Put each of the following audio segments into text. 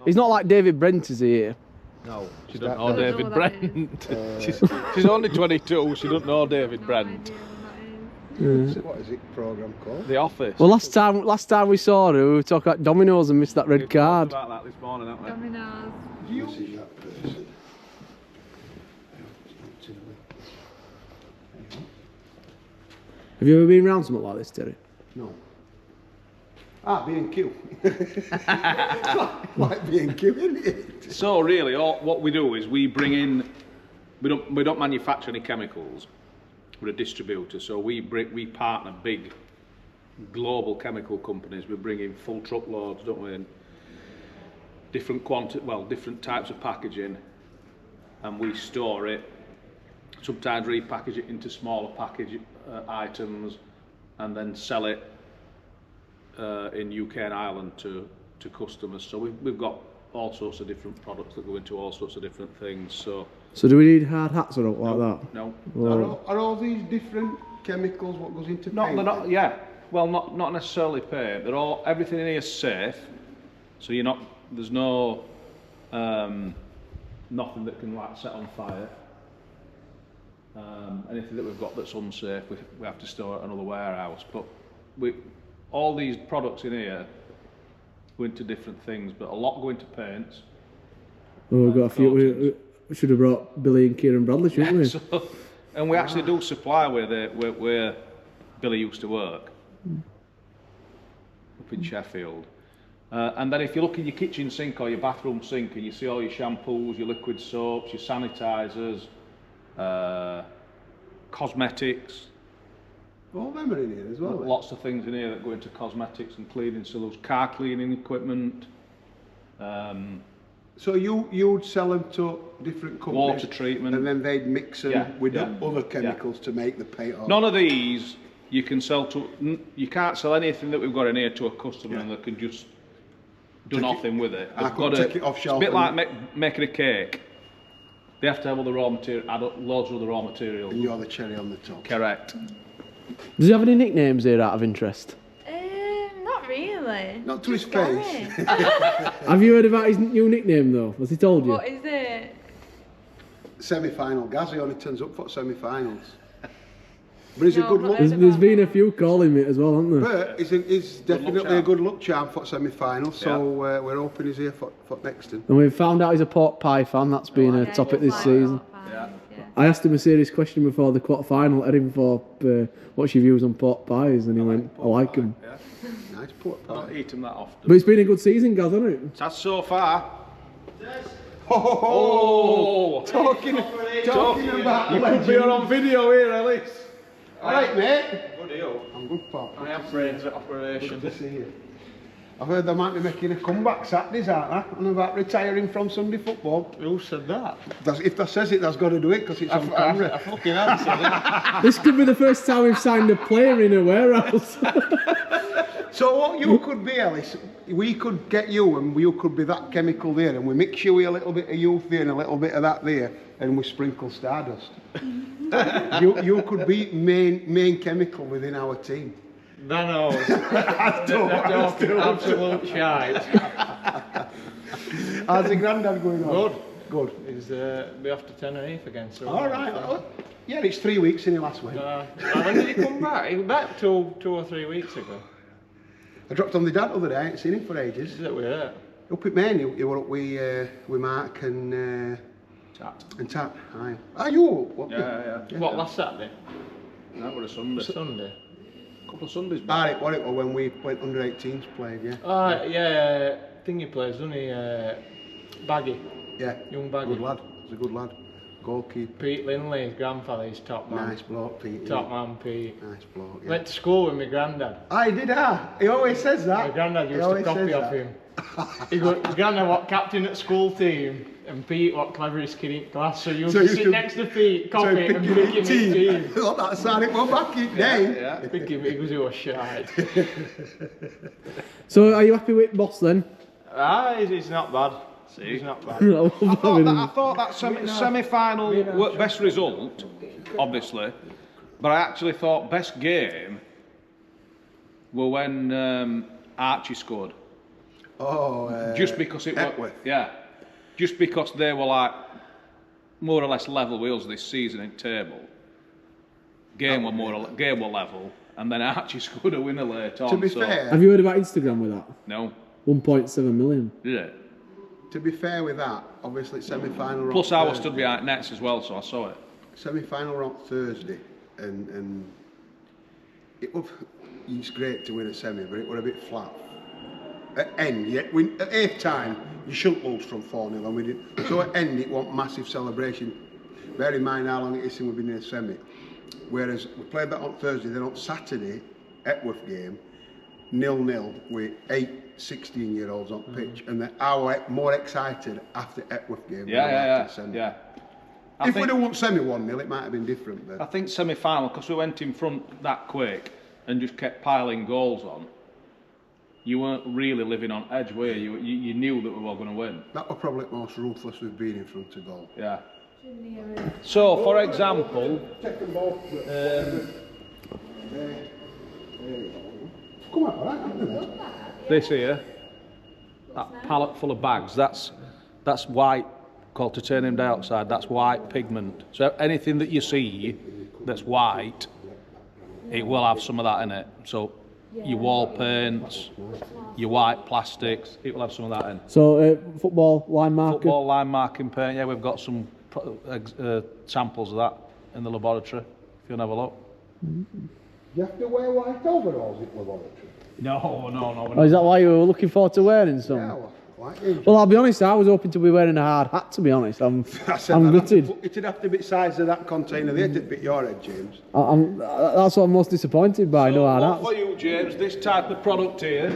He's not like David Brent, is he here? No, she doesn't know David Brent. She's only 22, she doesn't know David Brent. What is it programme called? The Office. Well, last time we saw her, we were talking about Domino's and missed that red card. We talked about that this morning, haven't we? Domino's. Have you ever been around something like this, Terry? No. B&Q. like B&Q, isn't it? So really, what we do is we bring in. We don't manufacture any chemicals. We're a distributor, so we partner big global chemical companies. We bring in full truckloads, don't we? And different types of packaging, and we store it. Sometimes repackage it into smaller package items, and then sell it in UK and Ireland to customers. So we've got all sorts of different products that go into all sorts of different things. So do we need hard hats or not like that? No. Well, Are all these different chemicals what goes into No, paint? they're not. Yeah. Well, not necessarily paint. Everything in here is safe. So there's no nothing that can like set on fire. Anything that we've got that's unsafe, we have to store at another warehouse. But all these products in here go into different things, but a lot go into paints. well we've got a few. We should have brought Billy and Kieran Bradley, shouldn't we? And we actually do supply where Billy used to work, up in Sheffield. And then if you look in your kitchen sink or your bathroom sink and you see all your shampoos, your liquid soaps, your sanitisers, cosmetics. All them are in here as well. Lots of things in here that go into cosmetics and cleaning solutions, car cleaning equipment. So you'd sell them to different companies? Water treatment. And then they'd mix them with other chemicals to make the paint. None of these you can sell to. You can't sell anything that we've got in here to a customer and they can just do nothing with it. I could take it off shelf. It's a bit like making a cake. They have to have all the raw material, add loads of other raw materials. And you're the cherry on the top. Correct. Does he have any nicknames here out of interest? Not really. Not to his face. Have you heard about his new nickname though? Has he told you? What is it? Semi-final. Gazzy only turns up for semi-finals. But he's a good luck. There's been a few calling it as well, haven't there? But he's definitely a good luck charm for semi-final. So we're hoping he's here for next time. And we've found out he's a pork pie fan. That's been a topic this season. I asked him a serious question before the quarter-final at him for what's your views on pork pies, and he went, I like them. Yeah. Nice pork pie. I don't eat them that often. But it's been a good season, Gaz, hasn't it? That's so far. Oh! Talking about You could be on video here, Ellis. Alright, mate. Good deal. I'm good, pal. I have brains at operation. Good to see you. I've heard they might be making a comeback Saturdays, aren't they? And about retiring from Sunday football. Who said that? If that says it, that's got to do it because it's on camera. I fucking have said it. This could be the first time we've signed a player in a warehouse. So what you could be, Ellis, we could get you and you could be that chemical there and we mix you with a little bit of youth there and a little bit of that there and we sprinkle Stardust. you could be main chemical within our team. Nanos. That's absolute shite. How's the granddad going on? Good. He's be off to Tenerife again soon. All right. Yeah, it's 3 weeks in the last week. When did he come back? He was back 2 or 3 weeks ago. I dropped on the dad the other day. I ain't seen him for ages. Is it weird? Up at Maine, you were up with Mark and Tat. Aye. Are you up? What? Yeah. What, last Saturday? No, we're a Sunday. Sunday. A couple of Sundays back. What it was when we went under 18s played, yeah. Oh, yeah, thingy plays, doesn't he? Baggy. Yeah. Young Baggy. Good lad. He's a good lad. Goalkeeper. Pete Linley, his grandfather, he's top man. Nice bloke, Pete. Top man, Pete. Nice bloke, yeah. Went to school with my granddad. I did, He always says that. My granddad used to copy off him. His granddad was captain at school team, and Pete was cleverest kid in class, so you used to sit next to Pete, copy and pick him in team. Look, that's how it went back in day. Yeah. Pick him, he was shite. So are you happy with Boss then? He's not bad. He's not bad. I thought that semi-final were best result, obviously, but I actually thought best game were when Archie scored. Just because it was, Epworth. yeah, just because they were like more or less level with us this season in table. Game were level, and then Archie scored a winner later on. To be fair, Have you heard about Instagram with that? No. 1.7 million. Did it? to be fair with that, obviously semi-final. Plus I was stood behind nets as well, so I saw it. Semi-final on Thursday, and it was. It's great to win a semi, but it was a bit flat. At end, at half time, you shouldn't lose from 4-0, and we did. So at end, it wasn't massive celebration. Bear in mind how long it is since we've been in a semi. Whereas we played that on Thursday, then on Saturday, Epworth game, 0-0 with 8 16-year-olds on pitch, and then I was more excited after Epworth game. Yeah. If we'd have won semi 1-0, it might have been different. But I think semi-final, because we went in front that quick and just kept piling goals on, you weren't really living on edge, were you? You knew that we were going to win. that was probably the most ruthless we've been in front of goal. Yeah. So, for example, Come on, all right, this here, that pallet full of bags, that's white, called titanium dioxide, that's white pigment. So anything that you see that's white, it will have some of that in it. So your wall paints, your white plastics, it will have some of that in. So football line marker. Football line marking paint, yeah, we've got some samples of that in the laboratory, if you want to have a look. You have to wear white overalls in laboratory. No. Oh, is that why you were looking forward to wearing some? Yeah, like it. Well, I'll be honest, I was hoping to be wearing a hard hat, to be honest. I'm gutted. It'd have to be the size of that container there to fit your head, James. That's what I'm most disappointed by, no hard hats. For you, James, this type of product here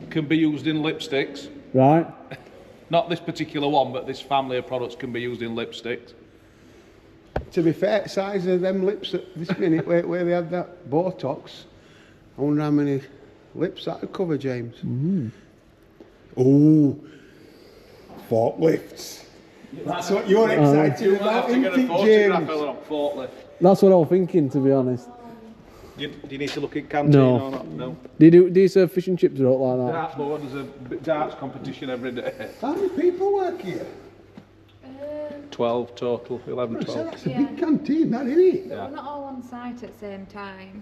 can be used in lipsticks. Right. Not this particular one, but this family of products can be used in lipsticks. To be fair, size of them lips at this minute where they have that Botox, I wonder how many lips that would cover, James. Oh, forklifts. That's what you're excited about, isn't it, James? That's what I was thinking, to be honest. Do you need to look at canteen No. or not? No. Do you serve fish and chips or like that? Darts, but there's a darts competition every day. How many people work here? 12 total, 11, So 12. that's a big canteen, that, isn't it? Yeah. We're not all on site at the same time.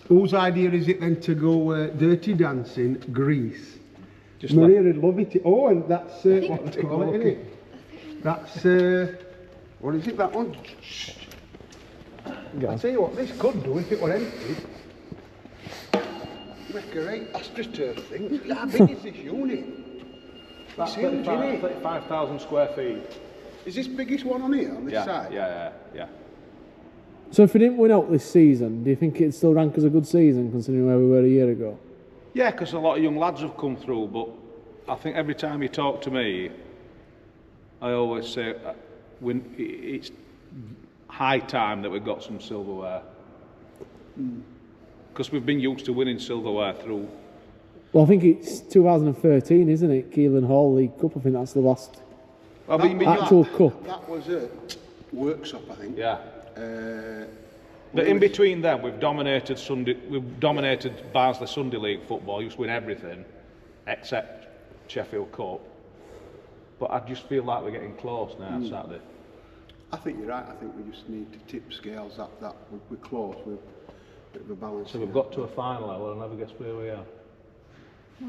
Whose idea is it then to go dirty dancing, Greece? Just Maria would love it. Oh, and that's what they call it, isn't it? That's, what is it, that one? I'll tell you what, this could do if it were empty. Make a right astroturf thing. How big is this unit? That's It's huge, isn't it? 35,000 square feet. Is this biggest one on here, on this side? Yeah. So if we didn't win out this season, do you think it'd still rank as a good season, considering where we were a year ago? Yeah, because a lot of young lads have come through, but I think every time you talk to me, I always say it's high time that we've got some silverware. Because we've been used to winning silverware through... Well, I think it's 2013, isn't it? Keelan Hall League Cup, I think that's the last actual cup. That was a workshop, I think. Yeah. But in between them, we've dominated Barnsley Sunday League football. Used to win everything except Sheffield Cup. But I just feel like we're getting close now. Saturday. I think you're right. I think we just need to tip scales that we're close. We're a bit of a balance. So we've got to a final level. I'll never guess where we are. Wow.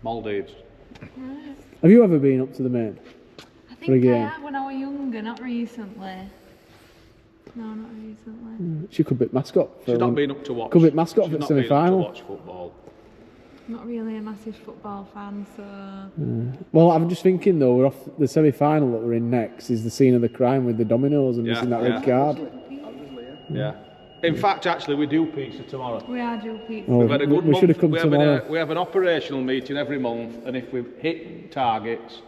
Maldives. Right. Have you ever been up to the Main? I For a think I game? have when I was younger, not recently. No, not recently. She could be mascot. She's not been up to watch. Could be mascot she's for the not been up to semi-final. watch football. Not really a massive football fan, so... Well, I'm just thinking though, we're off the semi-final that we're in next is the scene of the crime with the dominoes and missing that red card. Yeah. In fact, actually, we do pizza tomorrow. We are due pizza. Oh, We've had a good we should have month. come tomorrow. We have an operational meeting every month, and if we hit targets,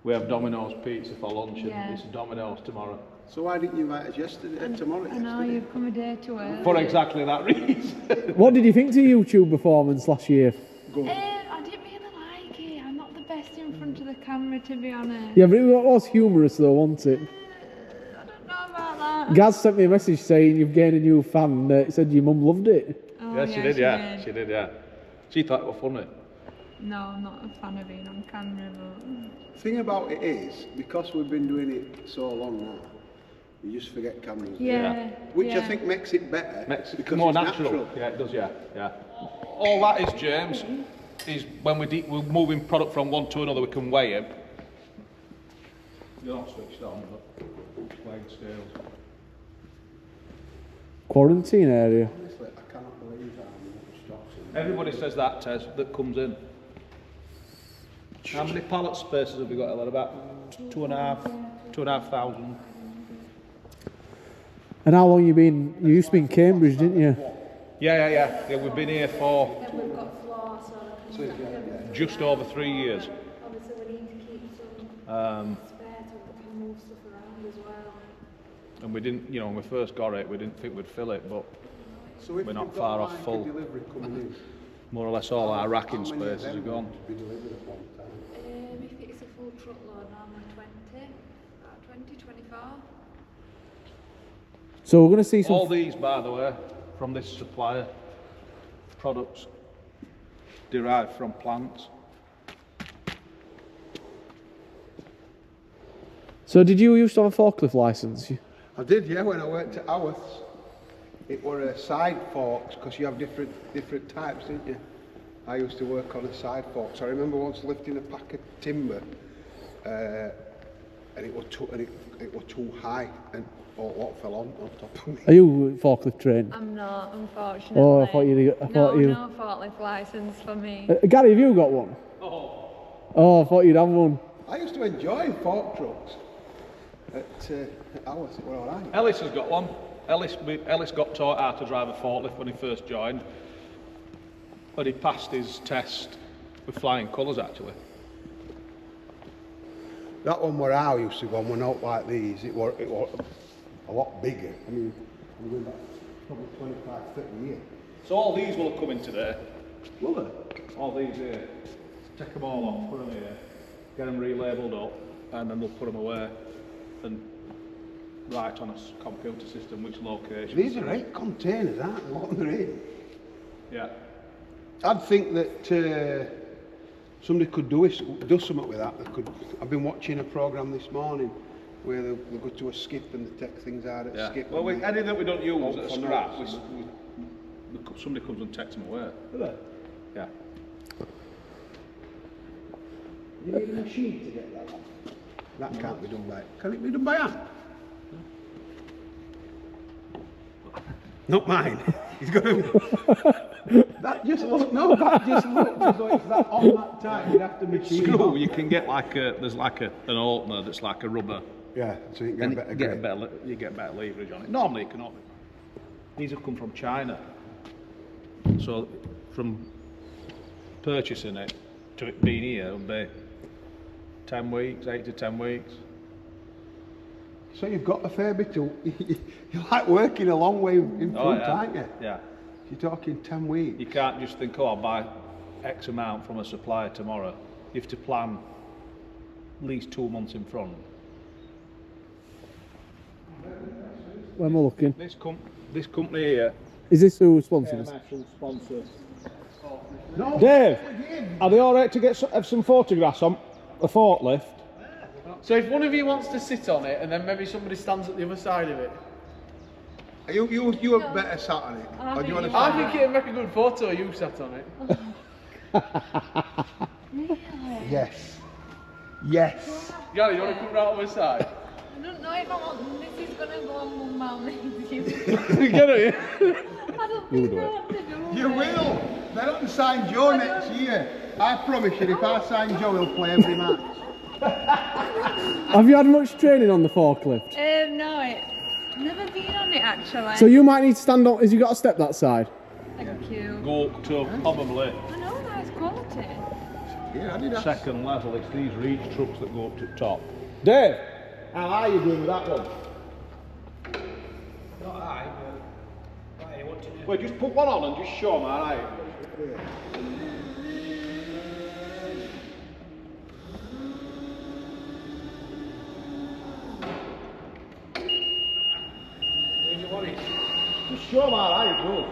we have Domino's pizza for lunch, Yeah. and it's Domino's tomorrow. So why didn't you invite us tomorrow? I know, you've come a day too early. For exactly that reason. What did you think to YouTube performance last year? I didn't really like it. I'm not the best in front of the camera, to be honest. Yeah, but it was humorous though, wasn't it? I don't know about that. Gaz sent me a message saying you've gained a new fan. It said your mum loved it. Oh, Yeah, she did, yeah. She did, yeah. She thought it was funny. No, I'm not a fan of being on camera, but... Thing about it is, because we've been doing it so long now, you just forget cameras. Yeah. Which yeah. I think makes it better. Makes it because more it's natural. Yeah, it does, yeah. All that is, James, is when we're moving product from one to another, we can weigh it. You're not switched on, but weighed scales. Quarantine area. Honestly, I cannot believe how much stock's in. Everybody says that, Tez, that comes in. How many pallet spaces have we got, Ellen? About 2,500. And how long you been? You used to be in Cambridge, didn't you? Yeah, we've been here for Then we've got floor, so just over 3 years. obviously we need to keep some spare to move stuff around as well. And we didn't, you know, when we first got it, we didn't think we'd fill it, but So if we're not you've far got off like full. a delivery coming in, More or less all our racking how many of spaces are them gone. want to be delivered at one time? If it's a full truckload, normally 20, about 20, 25. So we're going to see some. All these, by the way, from this supplier, products derived from plants. So did you used to have a forklift license? I did, yeah, when I worked at Howarth's. It were a side forks, because you have different types, didn't you? I used to work on a side fork. So I remember once lifting a pack of timber, and it was too high, and what fell on top of me. Are you forklift trained? I'm not, unfortunately. Oh, I thought you. No forklift licence for me. Gary, have you got one? Oh, I thought you'd have one. I used to enjoy fork trucks at Howarth's. It were all right. Ellis has got one. Ellis got taught how to drive a forklift when he first joined, but he passed his test with flying colours actually. That one where I used to go on were not like these. It were a lot bigger. I mean, I'm going back probably 25, 30 years. So all these will have come in today. Will they? All these here. Take them all off, put them here, get them relabelled up, and then they'll put them away and write on a computer system which location. These are 8 containers, aren't they? What they're in. Yeah. I'd think that somebody could do something with that. They could. I've been watching a programme this morning where they go to a skip and they take things out at skip. Well, any that we don't use at a for scrap, notes. somebody comes and takes them away. Do they? Yeah. You need a machine to get that. That can't be done by. Can it be done by hand? Not mine. He's got to. That just looked. No, that just looked as though it's that on that time. You'd have to machine. Screw, you can get there's an opener that's like a rubber. Yeah, so you can get a better grip. You get better leverage on it. Normally it cannot be. These have come from China. So from purchasing it to it being here would be 10 weeks, 8 to 10 weeks. So you've got a fair bit to. You're like working a long way in front, aren't you? Yeah. You're talking 10 weeks. You can't just think, oh, I'll buy X amount from a supplier tomorrow. You have to plan at least 2 months in front. Where am I looking? This company here, Is this who sponsors us? sponsor. No. Dave, are they alright to have some photographs on a forklift? So if one of you wants to sit on it and then maybe somebody stands at the other side of it, You have better sat on it. Or do you want to I think it'd make a good photo you sat on it. Yes. Yes. Gary, you want to come right over the side? I don't know if I want this is going to go on Wombwell Main YouTube. Get it? I don't think I want to do You it. will. They're not to sign Joe next year. I promise you, if I sign Joe, he'll play every match. Have you had much training on the forklift? No, never been on it actually. So you might need to stand up. Has you got to step that side? Thank you. Go up to probably I know, nice quality. Yeah, I did that. second level. It's these reach trucks that go up to the top. Dave, how are you doing with that one? Not I, but I want to do. Well, just put one on and just show them, alright? Just show them how high it goes.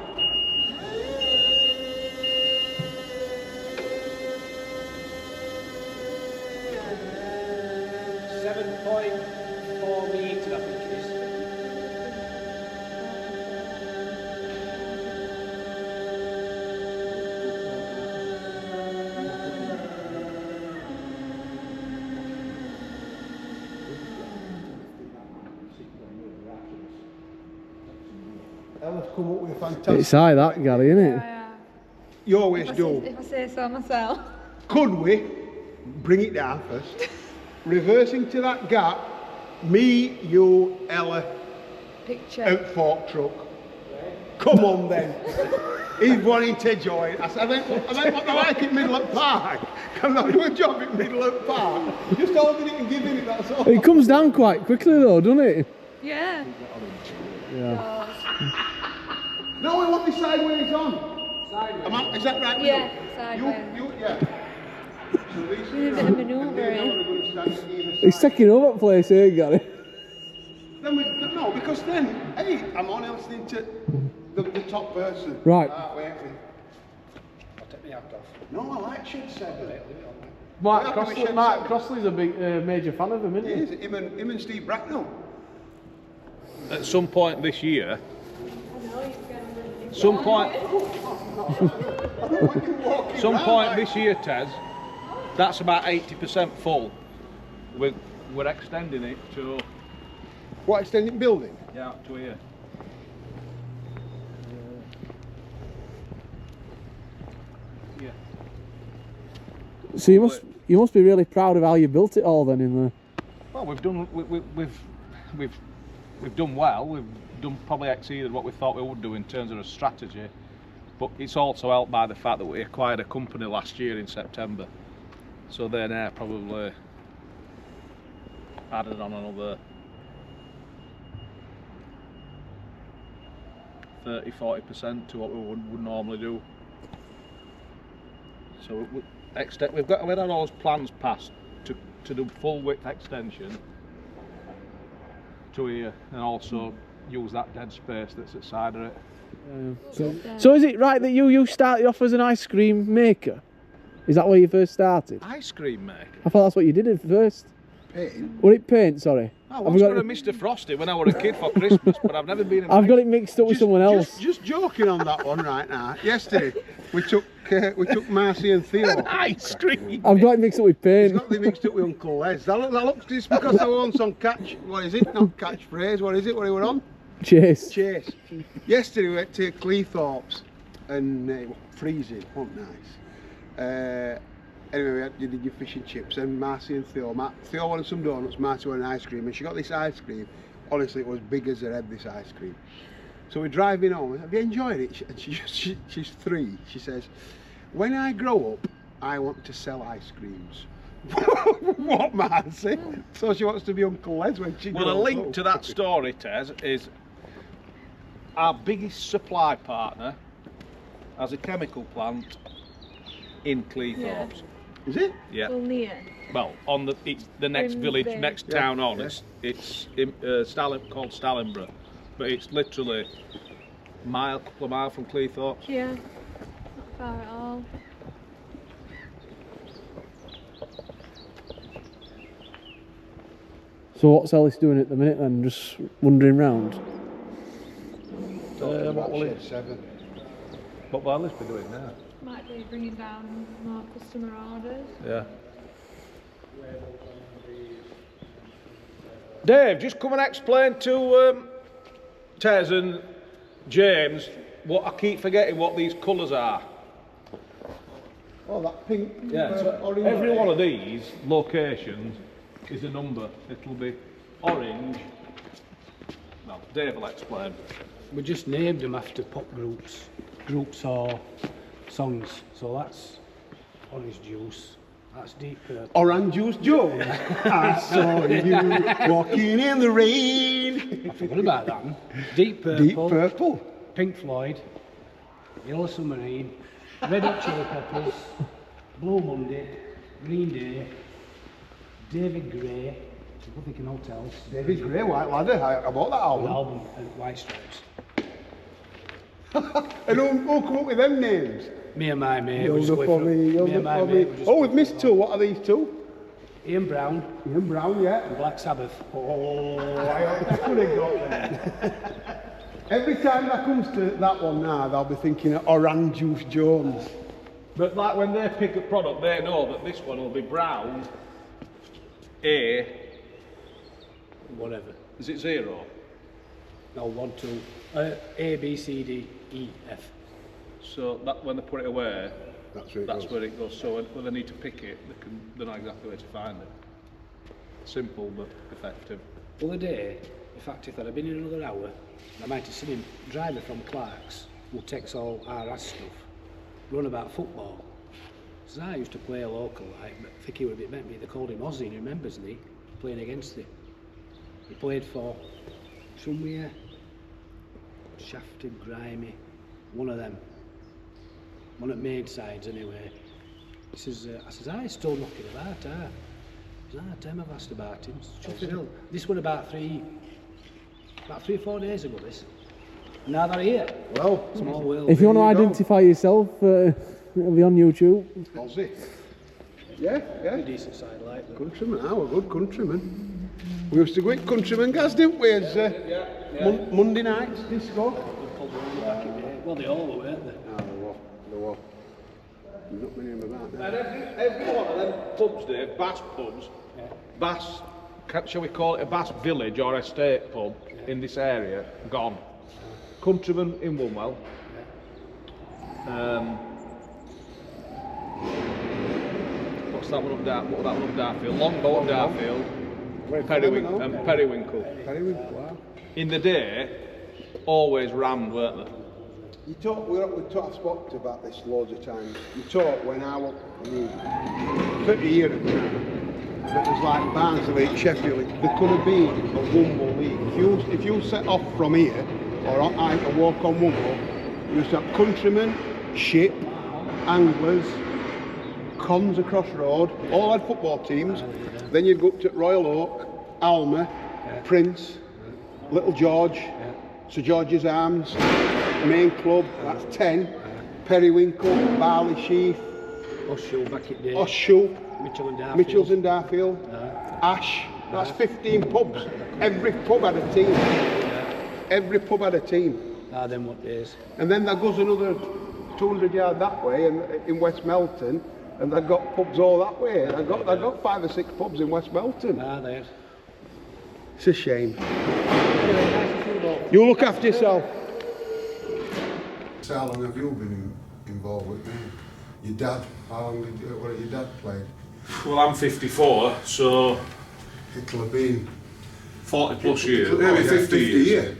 7.4 metres, I think it is. Ella's come up with a fantastic. It's high that, Gary, isn't it? Yeah. You always do. If I say so myself. Could we bring it down first? Reversing to that gap, me, you, Ella, Picture. out fork truck. Come on then. He's wanting to join. I said, I don't want to like it Middle Park. Can I do a job at Middle Park? Just holding it and giving it, that's all. It comes down quite quickly though, doesn't it? Yeah. Yeah. No, I want this sideways on. Sideways. Is that right? Yeah, sideways. Yeah. So these With a bit of manoeuvring. It's taking over that place here, Gary. No, because then, hey, I'm only listening to the top person. Right. Wait. I'll take my hat off. No, I like Shed 7. Mark Yeah, Crossley, Shed Mark 7. Crossley's a big, major fan of him, isn't he? It is, him and Steve Bracknell. At some point this year, some point this year, Tez, that's about 80% full. We're extending it to What extending building? yeah up to here. Yeah. So you must be really proud of how you built it all then in there. Well, we've done we've done well. We've done probably exceeded what we thought we would do in terms of a strategy. But it's also helped by the fact that we acquired a company last year in September. So they're now probably added on another 30–40% to what we would normally do. So we've got all those plans passed to do full width extension to here, and also use that dead space that's at the side of it. So is it right that you started off as an ice cream maker? Is that where you first started? Ice cream maker? I thought that's what you did at first. Paint? Was it paint, sorry? I once got a Mr. Frosty when I was a kid for Christmas, but I've never been in I've got it mixed up with someone else. Just joking on that one right now. Yesterday, we took Marcy and Theo. ice cream. I've got it mixed up with He's paint. got them mixed up with Uncle Les. That looks just because I was on catch. What is it? Not catchphrase. What is it? What are we on? Chase. Chase. Yesterday we went to Cleethorpes and it was freezing. Wasn't nice. Anyway, you did your fish and chips, and Marcy and Theo. Theo wanted some donuts, Marcy wanted ice cream, and she got this ice cream. Honestly, it was big as her head, this ice cream. So we're driving home. Have you enjoyed it? And she's 3. She says, when I grow up, I want to sell ice creams. What, Marcy? So she wants to be Uncle Les when she grows up. Well, a link to that story, Tez, is our biggest supply partner has a chemical plant in Cleethorpes. Is it? Yeah. Well, near. Well, it's the next village, next town on. It's called Stallinborough, but it's literally a couple of miles from Cleethorpes. Yeah. Not far at all. So what's Ellis doing at the minute then? Just wandering round? What will Shed 7. What will Alice be doing now? Might be bringing down more customer orders. Yeah. Dave, just come and explain to Tez and James what I keep forgetting what these colours are. Oh, that pink. Yeah, so orange. every one of these locations is a number. It'll be orange. Well, Dave will explain. We just named them after pop groups or songs. So that's Orange Juice, that's Deep Purple. Orange Juice Jones. I saw you walking in the rain. I forgot about that one. Deep Purple, Deep Purple. Pink Floyd, Yellow Submarine, Red Hot Chili Peppers, Blue Monday, Green Day, David Gray, I'm thinking hotels. David Gray, White Ladder. I bought that The album. album and White Stripes. And who come up with them names? Me and my mate. You'll was look split for from- me, you'll me and look my for mate me. were just Oh, we've split missed from- two. What are these two? Ian Brown Ian Brown, yeah. and Black Sabbath. Oh, I could have got there. Every time that comes to that one now, they'll be thinking of Orange Juice Jones. But like when they pick a product, they know that this one will be brown. A. Whatever. Is it 0? No, 1, 2. A, B, C, D, E, F. So that when they put it away, That's where it that's goes. where it goes. So when they need to pick it, they know exactly where to find it. Simple but effective. The other day, in fact, if I'd have been in another hour, I might have seen him driving from Clark's, who takes all our ass stuff, run about football. So I used to play local, like, but I think he would be meant me. They called him Ozzy, and he remembers me playing against him. He played for somewhere, Sheffield, Grimy, one of them. One at Maidsides anyway. He says, I says, he's still knocking about, He says, Tim, I've asked about him. Sheffield. This was about 3 or 4 days ago, this. Now they're here. Well, Small world. If you want to There you go. identify yourself, it'll be on YouTube. Aussie. Yeah, yeah. Decent side like that. Countryman, we're good countrymen. We used to go at Countryman Gas, didn't we? As, Monday nights, disco. Well, they all were, weren't they? Ah, they were. Not many of them about now. And every one of them pubs, Dave, Bass pubs, Bass, shall we call it a Bass village or estate pub in this area, gone. Countryman in Wombwell. What's that one up Darfield? Longboat up Darfield. Periwinkle. Periwinkle, wow. In the day, always rammed, weren't they? We talked spoke about this loads of times. You talk when I was 30 years ago, it was like Barnsley, Sheffield. There could have been a Wombwell league. If you set off from here, or I could walk on Wombwell, you used to have countrymen, ship, anglers, cons across road, all had football teams. Then you'd go up to Royal Oak, Alma, Prince, Little George, Sir George's Arms, Main Club, that's 10, Periwinkle, Barley Sheaf, Oshu back in the day. Oshu, Mitchell's and Darfield. Mitchell's and Darfield, Ash, that's 15 pubs. Every pub had a team. Every pub had a team. Them what days. And then there goes another 200 yards that way in West Melton, and they've got pubs all that way. They've got 5 or 6 pubs in West Melton. There. It's a shame. You look after yourself. How long have you been involved with me? Your dad, how long did your dad played? Well, I'm 54, so It'll have been 40 plus years. maybe 50 years. years.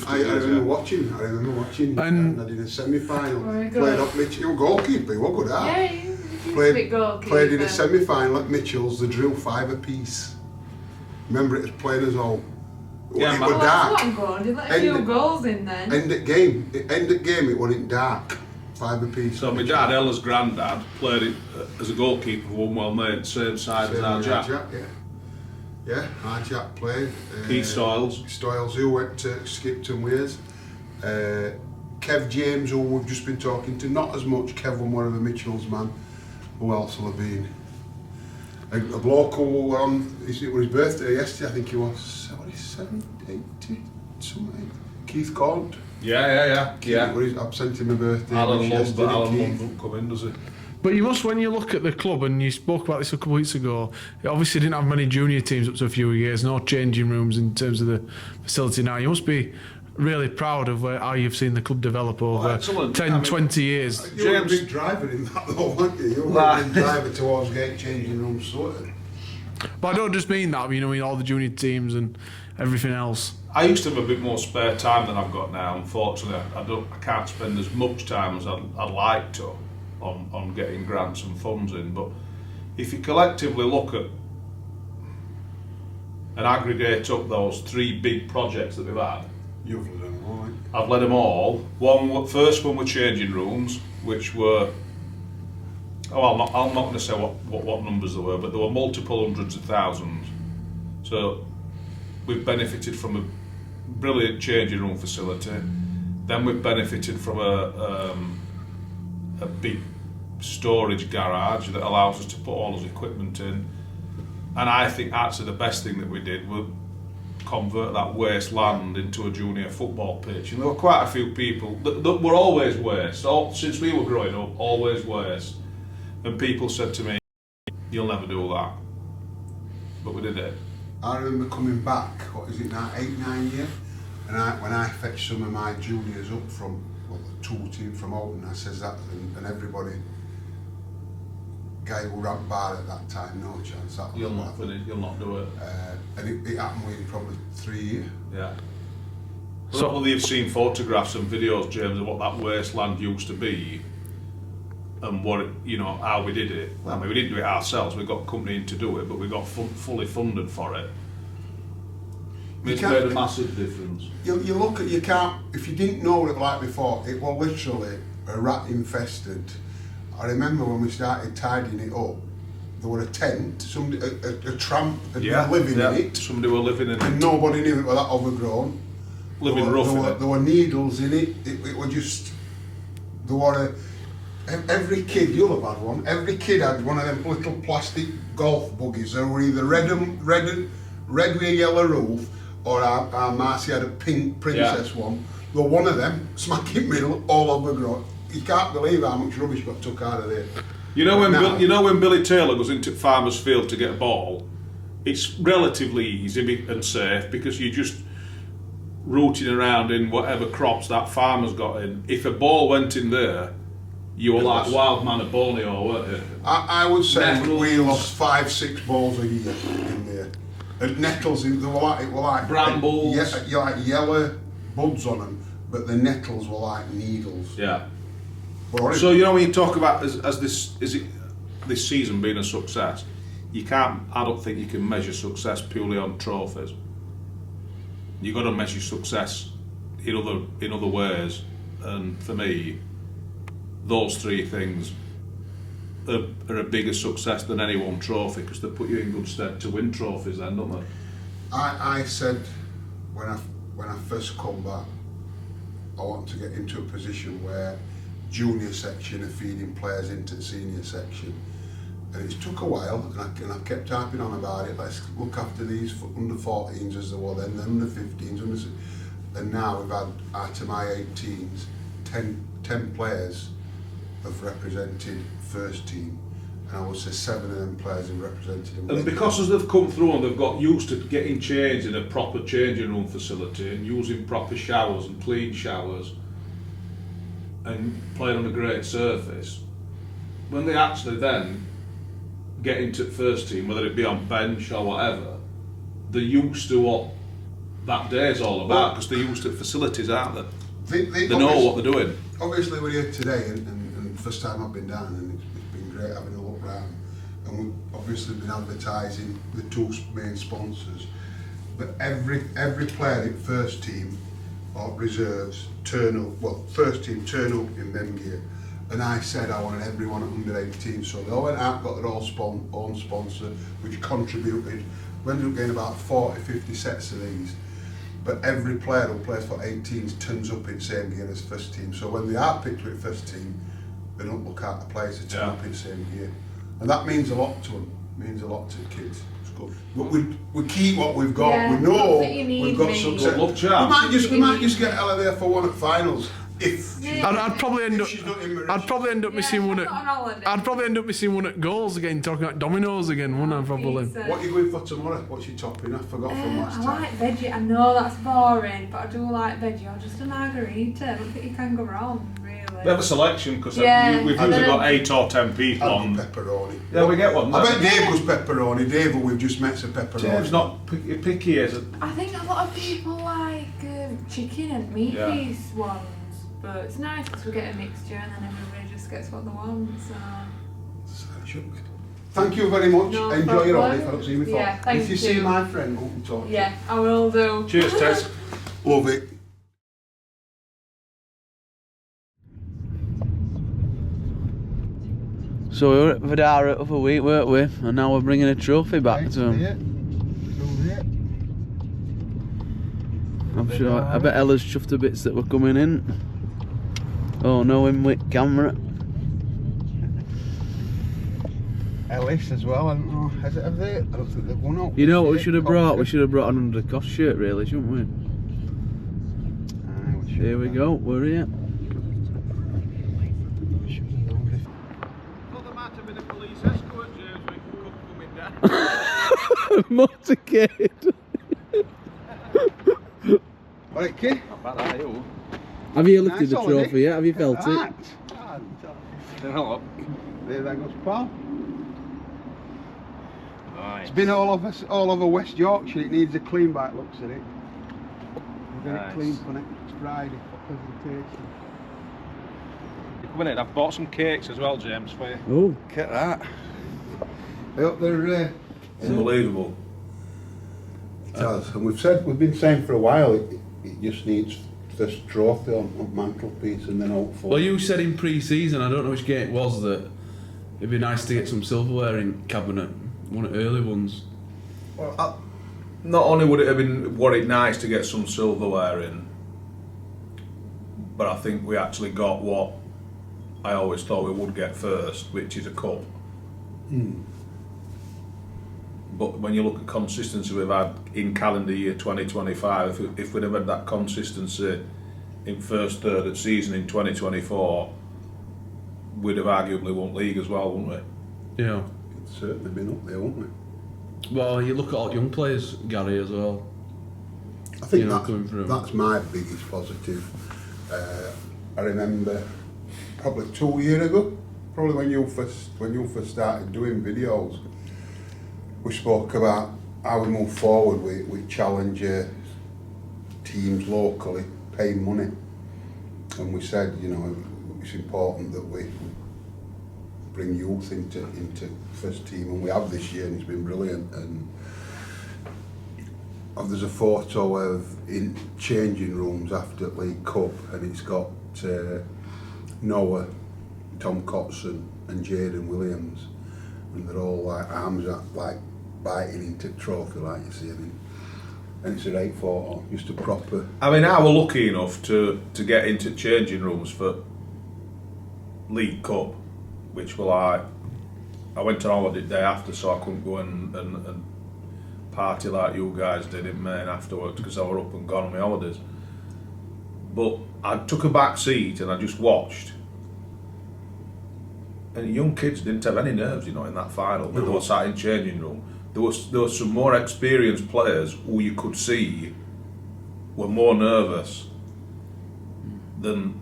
I remember watching. And- I did a semi-final. Oh my God. Played up Mitchell. You were goalkeeper. You were good at. Yeah, he's a Played, bit goalkeeper. played in a semi-final at Mitchell's. They drew 5 apiece. Remember, it was playing us all. Yeah, it man. was Well, that's dark. what I'm going. Did let a few goals in then. End at game. It wasn't dark. 5 apiece. So my dad, Ella's granddad, played it as a goalkeeper for Wombwell Main, same side as our Jack. Yeah, our Jack played. Keith Stoyles. Stoyles, who went to Skipton Weirs. Kev James, who we've just been talking to, not as much. Kev was one of the Mitchell's man. Who else will have been? A bloke who were on, it was his birthday yesterday, I think he was 77, 80, something. Keith Cont. Yeah. I've sent him a birthday. Alan wish Lund, yesterday, but Alan Keith. Lund doesn't come in, does he? But you must, when you look at the club, and you spoke about this a couple of weeks ago, it obviously didn't have many junior teams up to a few years, no changing rooms in terms of the facility now. You must be really proud of how you've seen the club develop over excellent. 10, 20 years. You were a James- big driver in that though, weren't you? You were a big driver towards getting changing rooms sorted. But I don't just mean that, you know, in all the junior teams and everything else. I used to have a bit more spare time than I've got now. Unfortunately, I can't spend as much time as I'd like to on getting grants and funds in. But if you collectively look at and aggregate up those 3 big projects that we've had, You've led them all, right? I've led them all. First one were changing rooms, which were, I'm not going to say what numbers there were, but there were multiple hundreds of thousands. So we've benefited from a brilliant changing room facility. Then we've benefited from a big storage garage that allows us to put all his equipment in. And I think actually the best thing that we did was convert that Wasteland into a junior football pitch. And there were quite a few people that were always waste. Since we were growing up, always waste. And people said to me, "You'll never do that." But we did it. I remember coming back, what is it now, 8-9 years? And when I fetched some of my juniors up from the 2 team from Alton, I says that, and everybody, guy who ran bar at that time, no chance. You'll not finish, you'll not do it. And it happened within probably 3 years. Yeah. So, probably you've seen photographs and videos, James, of what that Wasteland used to be, and what how we did it. I mean, we didn't do it ourselves. We got a company in to do it, but we got fully funded for it. It's made a massive difference. You look at, you can't, if you didn't know what it was like before, it was literally a rat infested. I remember when we started tidying it up, there was a tent, somebody, a tramp had been living in it. Somebody were living in it. And nobody knew it was that overgrown. Living rough in it. There were needles in it. It was just, there were every kid, you'll have had one, every kid had one of them little plastic golf buggies. They were either red with a yellow roof, or our Marcy had a pink princess one. There were one of them, smack in the middle, all overgrown. You can't believe how much rubbish got took out of there. You know when Billy Taylor goes into Farmer's Field to get a ball, it's relatively easy and safe because you're just rooting around in whatever crops that farmer's got in. If a ball went in there, you were like wild man of Borneo, weren't you? I would say we lost 5-6 balls a year in there. And nettles, it were like brambles. Yeah, like yellow buds on them, but the nettles were like needles. Yeah. So when you talk about as this season being a success, I don't think you can measure success purely on trophies. You've got to measure success in other ways, and for me, those 3 things are a bigger success than any one trophy because they put you in good stead to win trophies then, don't they? I said when I first come back, I want to get into a position where junior section are feeding players into the senior section, and it took a while, and I kept harping on about it. Let's look after these under 14s as they were then, under 15s, and now we've had out of my 18s, 10 players have represented first team, and I would say 7 of them players have represented them. And because as they've come through and they've got used to getting changed in a proper changing room facility and using proper showers and clean showers and playing on a great surface, when they actually then get into first team, whether it be on bench or whatever, they're used to what that day's all about because they're used to facilities, aren't they? They know what they're doing. Obviously we're here today and first time I've been down, and it's been great having a look round, and we've obviously been advertising the 2 main sponsors, but every player in first team or reserves first team turn up in them gear, and I said I wanted everyone at under 18, so they all went out, got their own sponsor, which contributed. We ended up getting about 40-50 sets of these, but every player who plays for 18s turns up in the same gear as first team, so when they are picked with first team, they don't look at the players to turn up in the same gear, and that means a lot to them. It means a lot to the kids. It's good. But we keep what we've got. Yeah, we know we've got success. We might just get Ella there for one at finals. I'd probably end up missing one at. I'd probably end up missing one at goals again. Talking about dominoes again, wouldn't I? Probably. What are you going for tomorrow? What's your topping? I forgot from last time. I like veggie. I know that's boring, but I do like veggie. Or just a margarita. I don't think you can go wrong, really. We have a selection because we've usually got 8 or 10 people on. Pepperoni. Yeah, we get one. I bet Dave was pepperoni. Dave, we've just met some pepperoni. Dave's not picky as a. I think a lot of people like chicken and meat piece ones. But it's nice because we get a mixture and then everybody just gets what they want, so... Thank you very much. No Enjoy problem. your holiday if I don't see you before. Yeah, thank if you see my friend, we can talk. Yeah, I will do. Cheers, Tess. Love it. So we were at Vidara the other week, weren't we? And now we're bringing a trophy back to him. I'm sure. I bet Ella's chuffed to bits that were coming in. Oh no, in with camera. Ellis as well, I don't know. Have they? I don't think they've won up. You know what we should have brought? We should have brought an under the cost shirt, really, shouldn't we? Here we go, we're here. Doesn't matter with the police escort, James, we can come coming down. Motorcade. Alright, kid. Not bad, are you? Have you lifted Nice the holiday. trophy yet? Have you felt it? Hello. There that goes, pal. Nice. It's been all over West Yorkshire. It needs a clean by the looks of it. We'll get it clean for next Friday for presentation. You come in, I've bought some cakes as well, James, for you. Oh, Look at that. I hope they're Unbelievable. It has, and we've been saying for a while, it just needs this trophy on mantelpiece and then hopefully. Well, you said in pre-season, I don't know which game it was, that it'd be nice to get some silverware in cabinet, one of the early ones. Well, not only would it have been nice to get some silverware in, but I think we actually got what I always thought we would get first, which is a cup. But when you look at consistency we've had in calendar year 2025, if we'd have had that consistency in first third of season in 2024, we'd have arguably won league as well, wouldn't we? Yeah. It's certainly been up there, won't we? Well, you look at all young players, Gary, as well. I think You know, coming through. that's my biggest positive. I remember probably 2 years ago, probably when you first started doing videos, we spoke about how we move forward with challenger teams locally paying money, and we said, you know, it's important that we bring youth into first team, and we have this year, and it's been brilliant. And there's a photo of in changing rooms after League Cup, and it's got Noah, Tom Cotson, and Jaden Williams, and they're all like arms up, like biting into trophy, like you see. And it's a great photo, just a proper. I mean, I were lucky enough to get into changing rooms for League Cup, which were like, I went on holiday the day after, so I couldn't go and party like you guys did in Maine afterwards because I were up and gone on my holidays. But I took a back seat and I just watched. And young kids didn't have any nerves, you know, in that final. They were sat in changing room. There was some more experienced players who you could see were more nervous than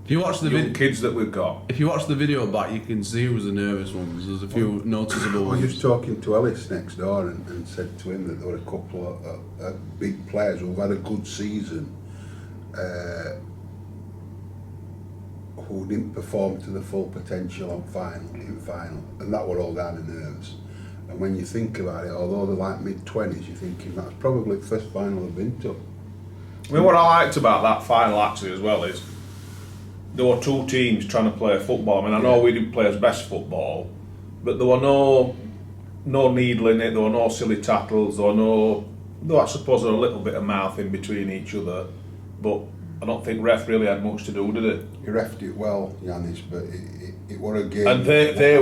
If you watch the young kids that we've got. if you watch the video back, you can see who was the nervous ones. There's a few noticeable I was ones. just talking to Ellis next door and said to him that there were a couple of big players who've had a good season who didn't perform to the full potential in final, and that were all down the nerves. And when you think about it, although they're like mid-20s, you're thinking that's probably the first final they've been to. I mean, what I liked about that final actually as well is there were two teams trying to play football. I mean, I know we didn't play as best football, but there were no needling it, there were no silly tackles, though I suppose there were a little bit of mouth in between each other, but I don't think ref really had much to do, did it? He refed it well, Yanis, but it were a game. And they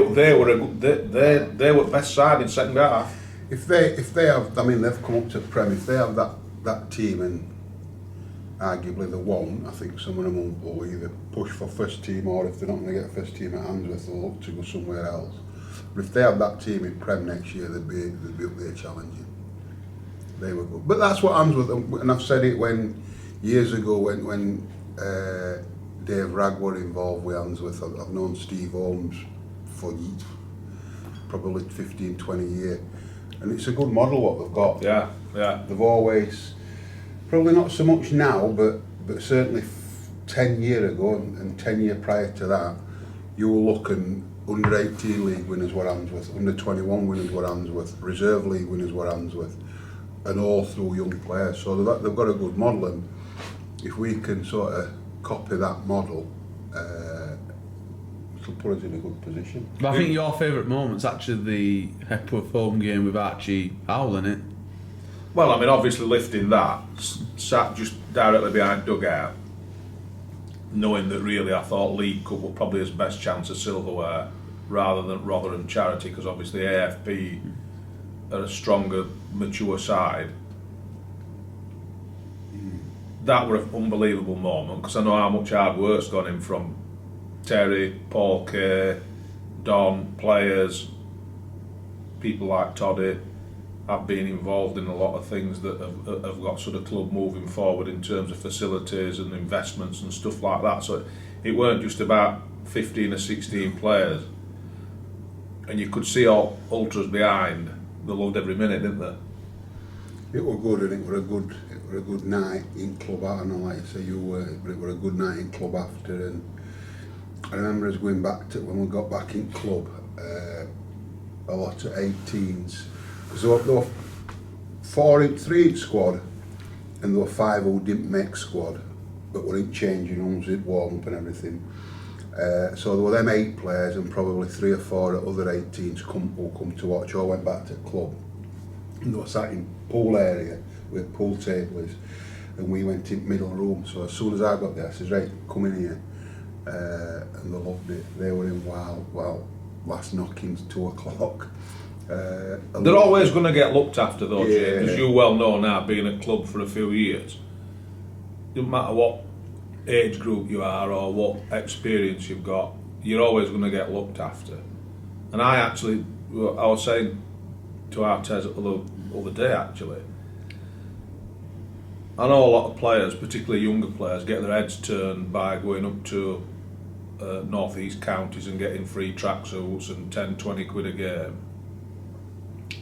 were best side in second half. If they have, I mean, they've come up to Prem. If they have that team, and arguably they won't, I think some of them will either push for first team, or if they're not going to get first team at Handsworth, they'll look to go somewhere else. But if they have that team in Prem next year, they'd be up there challenging. They were good, but that's what Handsworth, and I've said it years ago when Dave Ragg were involved with Handsworth. I've known Steve Holmes for probably 15-20 years, and it's a good model what they've got. Yeah. They've always, probably not so much now, but certainly 10 years ago and 10 years prior to that, you were looking under 18 league winners were Handsworth, under 21 winners were Handsworth, reserve league winners were Handsworth, and all through young players. So they've got a good model, and if we can sort of copy that model, it'll put us in a good position. But I think your favourite moment's actually the Hepworth home game with Archie Howell in it. Well, I mean, obviously lifting that, sat just directly behind dugout, knowing that really I thought League Cup were probably his best chance of silverware rather than Rotherham Charity, because obviously AFP are a stronger, mature side. That were an unbelievable moment, because I know how much hard work's gone in from Terry, Paul Kay, Don, players, people like Toddy. I've been involved in a lot of things that have got sort of club moving forward in terms of facilities and investments and stuff like that. So it weren't just about 15 or 16 players. And you could see all ultras behind. They loved every minute, didn't they? It was good, and it were a good night in club. I don't know, like you say, but it were a good night in club after. And I remember us going back to when we got back in club, a lot of 18s. Because there were 3 in squad, and there were 5 who didn't make squad, but were in changing rooms, it warm up and everything. So there were them 8 players, and probably 3 or 4 other 18s who come to watch. All went back to the club, and they were sat in pool area with pool tables, and we went in middle room. So as soon as I got there, I said, right, come in here, and they loved it. They were in well, last knocking's 2 o'clock. They're always going to get looked after though, yeah, Jay, as you well know now, being at club for a few years. Doesn't matter what age group you are or what experience you've got, you're always going to get looked after. And I was saying to Artez the other day actually, I know a lot of players, particularly younger players, get their heads turned by going up to North East counties and getting free tracksuits and 10-20 quid a game.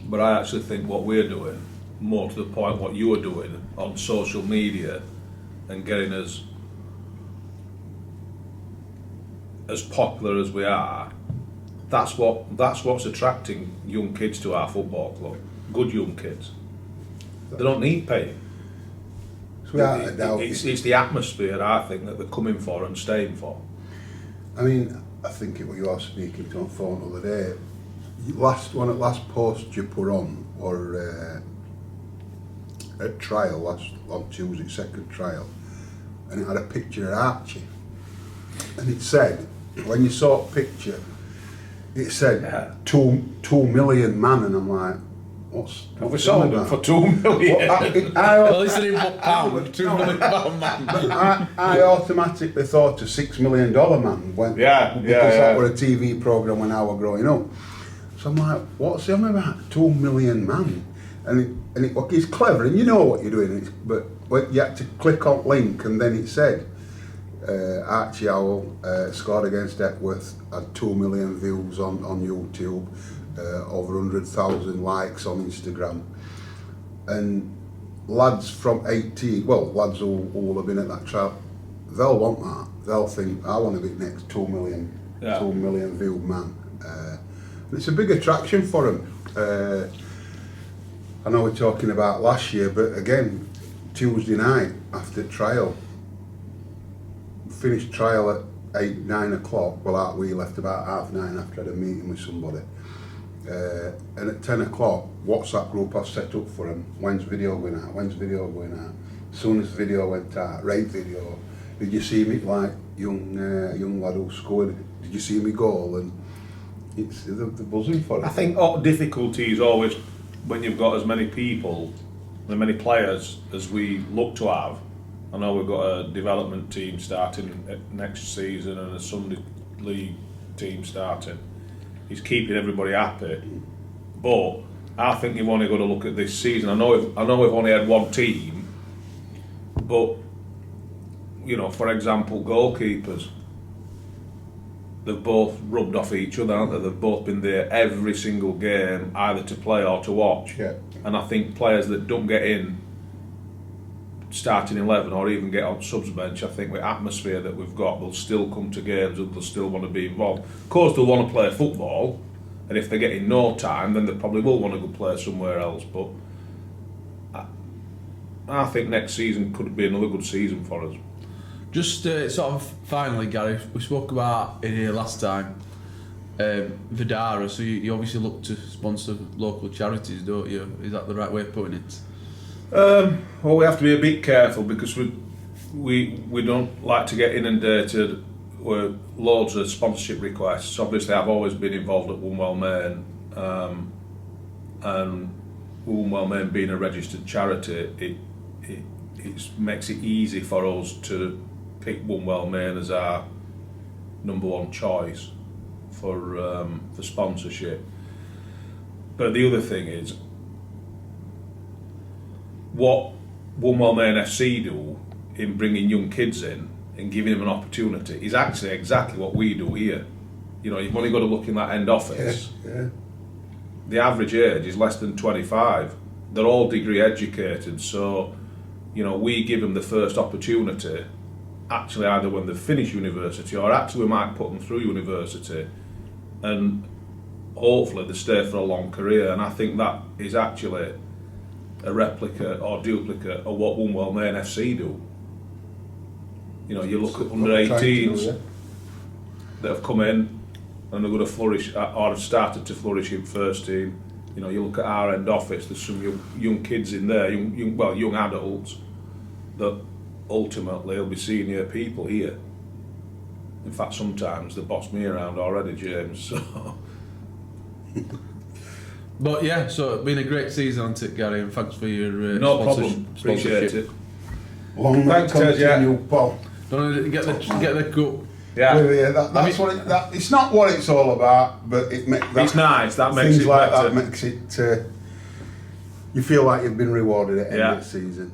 But I actually think what we're doing, more to the point what you are doing on social media and getting us as popular as we are, that's what's attracting young kids to our football club. Good young kids. They don't need paying. It's the atmosphere, I think, that they're coming for and staying for. I mean, I think it was you I was speaking to on phone the other day. Last post you put on, or at trial on Tuesday, second trial, and it had a picture of Archie, and it said, when you saw a picture, it said 2 million man, and I'm like, what's we sold them for 2 million. Well, it's an input pound, 2 million pound man. I automatically thought a $6 million man because that were a TV programme when I was growing up. So I'm like, what's it about? 2 million man, and it's clever, and you know what you're doing. But you had to click on link, and then it said Archie Owl scored against Epworth, had 2 million views on YouTube, over 100,000 likes on Instagram, and lads from 18, lads who will have been at that trial, they'll want that. They'll think, I want to be next 2 million viewed man. It's a big attraction for them. I know we're talking about last year, but again, Tuesday night after trial, finished trial at 8-9 o'clock. Well, we left about 9:30 after I had a meeting with somebody. And at 10 o'clock, WhatsApp group I've set up for them. When's video going out? When's video going out? As soon as video went out, rate video. Did you see me, like young lad who scored? Did you see me goal? And it's the buzzing for it. I think difficulty is always when you've got as many people, as many players as we look to have. I know we've got a development team starting next season and a Sunday League team starting. He's keeping everybody happy, but I think you've only got to look at this season. I know we've only had one team, but you know, for example, goalkeepers. They've both rubbed off each other, haven't they? They've both been there every single game, either to play or to watch. Yeah. And I think players that don't get in starting 11 or even get on subs bench, I think with atmosphere that we've got, they'll still come to games and they'll still want to be involved. Of course, they'll want to play football, and if they get in no time, then they probably will want to go play somewhere else. But I think next season could be another good season for us. Just sort of finally, Gary, we spoke about it here last time, Vidara, so you obviously look to sponsor local charities, don't you? Is that the right way of putting it? Well, we have to be a bit careful because we don't like to get inundated with loads of sponsorship requests. Obviously, I've always been involved at Wombwell Main, and Wombwell Main being a registered charity, it makes it easy for us to pick Wombwell Main as our #1 choice for sponsorship. But the other thing is, what Wombwell Main FC do in bringing young kids in and giving them an opportunity is actually exactly what we do here. You know, you've only got to look in that end office. Yeah. The average age is less than 25. They're all degree educated, so you know, we give them the first opportunity, actually either when they finish university or actually we might put them through university, and hopefully they stay for a long career. And I think that is actually a replica or duplicate of what Wombwell Main FC do. You know, you look at under 18s that have come in and are going to flourish or have started to flourish in first team. You know, you look at our end office, there's some young kids in there, young adults that ultimately will be senior people here. In fact, sometimes they boss me around already, James. So. But yeah, so it's been a great season, hasn't it, Gary? And thanks for your no problem. Appreciate it. Long Thanks, Ted, continue, Paul. Don't get the cup. Yeah. That's what it's not what it's all about, but it makes it's nice. That makes things it like better. that makes it. You feel like you've been rewarded at the end of the season.